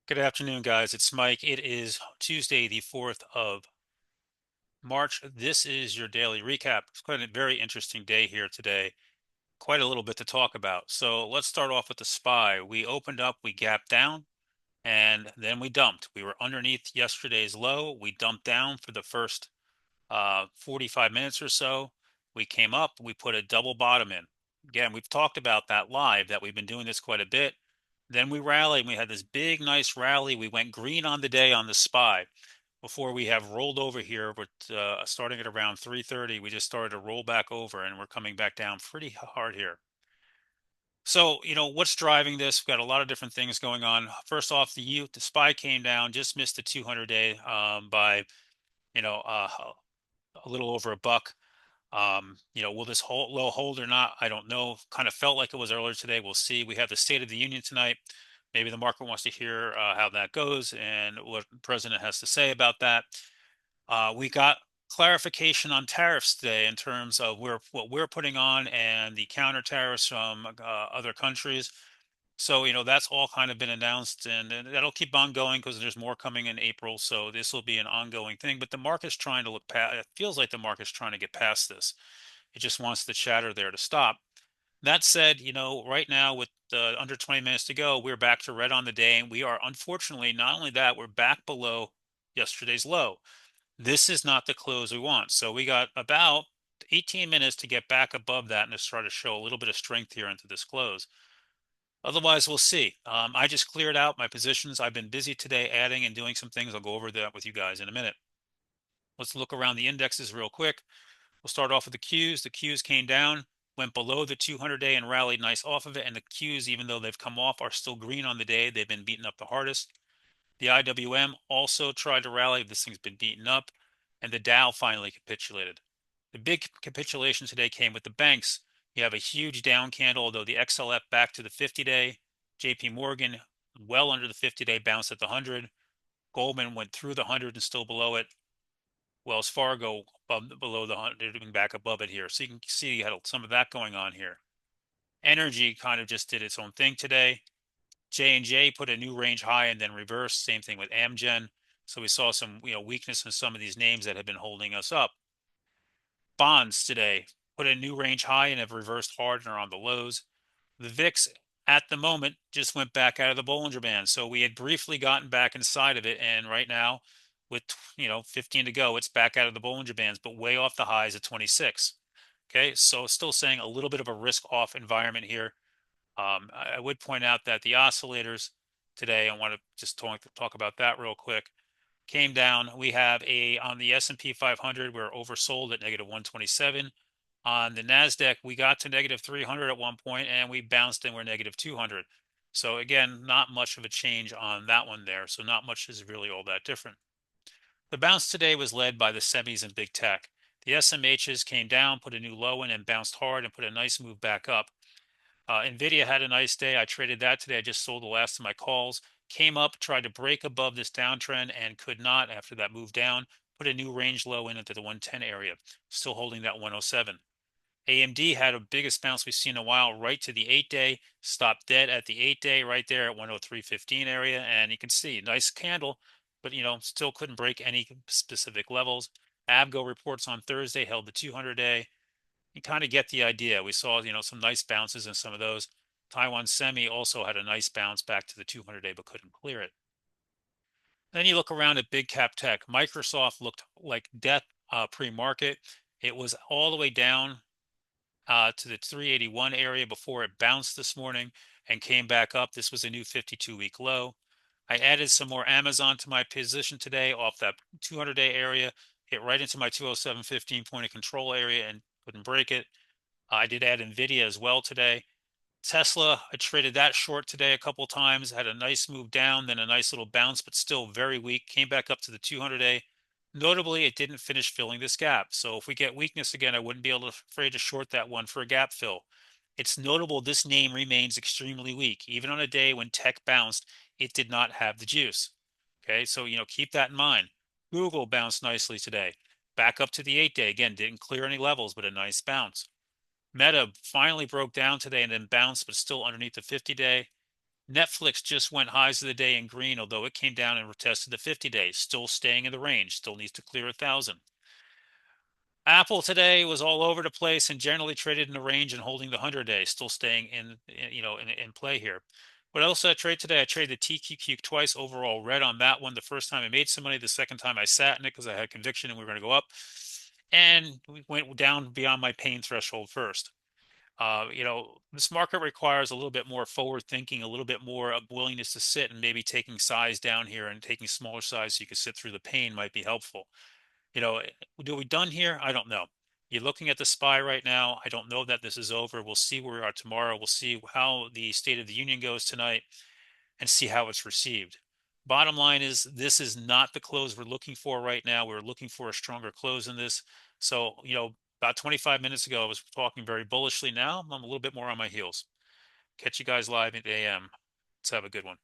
Good afternoon, guys. It's Mike. It is Tuesday, the 4th of March. This is your daily recap. It's quite a very interesting day here today. Quite a little bit to talk about. So let's start off with the SPY. We opened up, we gapped down, and then we dumped. We were underneath yesterday's low. We dumped down for the first 45 minutes or so. We came up, we put a double bottom in. Again, we've talked about that live, that we've been doing this quite a bit. Then we rallied. We had this big, nice rally. We went green on the day on the SPY before we have rolled over here. With starting at around 3:30, we just started to roll back over, and we're coming back down pretty hard here. So, what's driving this? We've got a lot of different things going on. First off, the SPY came down, just missed the 200-day by you know uh, a little over a buck. Will this low hold or not? I don't know. Kind of felt like it was earlier today. We'll see. We have the State of the Union tonight. Maybe the market wants to hear how that goes and what the president has to say about that. We got clarification on tariffs today in terms of what we're putting on and the counter tariffs from other countries. So, that's all kind of been announced, and that'll keep on going because there's more coming in April. So this will be an ongoing thing. But the market's trying to look past. It feels like the market's trying to get past this. It just wants the chatter there to stop. That said, right now with under 20 minutes to go, we're back to red on the day, and we are unfortunately not only that, we're back below yesterday's low. This is not the close we want. So we got about 18 minutes to get back above that and to start to show a little bit of strength here into this close. Otherwise, we'll see. I just cleared out my positions. I've been busy today adding and doing some things. I'll go over that with you guys in a minute. Let's look around the indexes real quick. We'll start off with the Qs. The Qs came down, went below the 200-day and rallied nice off of it. And the Qs, even though they've come off, are still green on the day. They've been beaten up the hardest. The IWM also tried to rally. This thing's been beaten up. And the Dow finally capitulated. The big capitulation today came with the banks. You have a huge down candle, although the XLF back to the 50-day. JP Morgan well under the 50-day, bounced at the 100. Goldman went through the 100 and still below it. Wells Fargo below the 100 and back above it here. So you can see you had some of that going on here. Energy kind of just did its own thing today. J&J put a new range high and then reversed. Same thing with Amgen. So we saw some weakness in some of these names that have been holding us up. Bonds today put a new range high and have reversed hard and are on the lows. The VIX at the moment just went back out of the Bollinger Band. So we had briefly gotten back inside of it, and right now, with 15 to go, it's back out of the Bollinger Bands, but way off the highs at 26. Okay, so still saying a little bit of a risk-off environment here. I would point out that the oscillators today, I want to just talk about that real quick, came down. We have on the S&P 500, we're oversold at negative 127. On the NASDAQ, we got to negative 300 at one point, and we bounced and we're negative 200. So again, not much of a change on that one there. So not much is really all that different. The bounce today was led by the semis and big tech. The SMHs came down, put a new low in, and bounced hard and put a nice move back up. NVIDIA had a nice day. I traded that today. I just sold the last of my calls. Came up, tried to break above this downtrend and could not after that move down. Put a new range low in into the 110 area. Still holding that 107. AMD had a biggest bounce we've seen in a while, right to the 8-day, stopped dead at the 8-day right there at 103.15 area. And you can see, nice candle, but still couldn't break any specific levels. Abgo reports on Thursday, held the 200-day. You kind of get the idea. We saw, some nice bounces in some of those. Taiwan Semi also had a nice bounce back to the 200-day, but couldn't clear it. Then you look around at big cap tech. Microsoft looked like death pre-market. It was all the way down to the 381 area before it bounced this morning and came back up. This was a new 52-week low. I added some more Amazon to my position today off that 200-day area, hit right into my 207.15 point of control area and couldn't break it. I did add NVIDIA as well today. Tesla, I traded that short today a couple times, had a nice move down, then a nice little bounce, but still very weak. Came back up to the 200-day. Notably, it didn't finish filling this gap. So if we get weakness again, I wouldn't be afraid to short that one for a gap fill. It's notable this name remains extremely weak. Even on a day when tech bounced, it did not have the juice. Okay, so keep that in mind. Google bounced nicely today. Back up to the 8-day. Again, didn't clear any levels, but a nice bounce. Meta finally broke down today and then bounced, but still underneath the 50-day. Netflix just went highs of the day in green, although it came down and retested the 50 days, still staying in the range, still needs to clear 1,000. Apple today was all over the place and generally traded in the range and holding the 100 days, still staying in play here. What else did I trade today? I traded the TQQ twice, overall red on that one. The first time I made some money, the second time I sat in it because I had conviction and we were going to go up. And we went down beyond my pain threshold first. This market requires a little bit more forward thinking, a little bit more of willingness to sit, and maybe taking size down here and taking smaller size so you can sit through the pain might be helpful. You know, do we done here? I don't know. You're looking at the SPY right now. I don't know that this is over. We'll see where we are tomorrow. We'll see how the State of the Union goes tonight and see how it's received. Bottom line is this is not the close we're looking for right now. We're looking for a stronger close in this. So, about 25 minutes ago, I was talking very bullishly. Now I'm a little bit more on my heels. Catch you guys live at AM. Let's have a good one.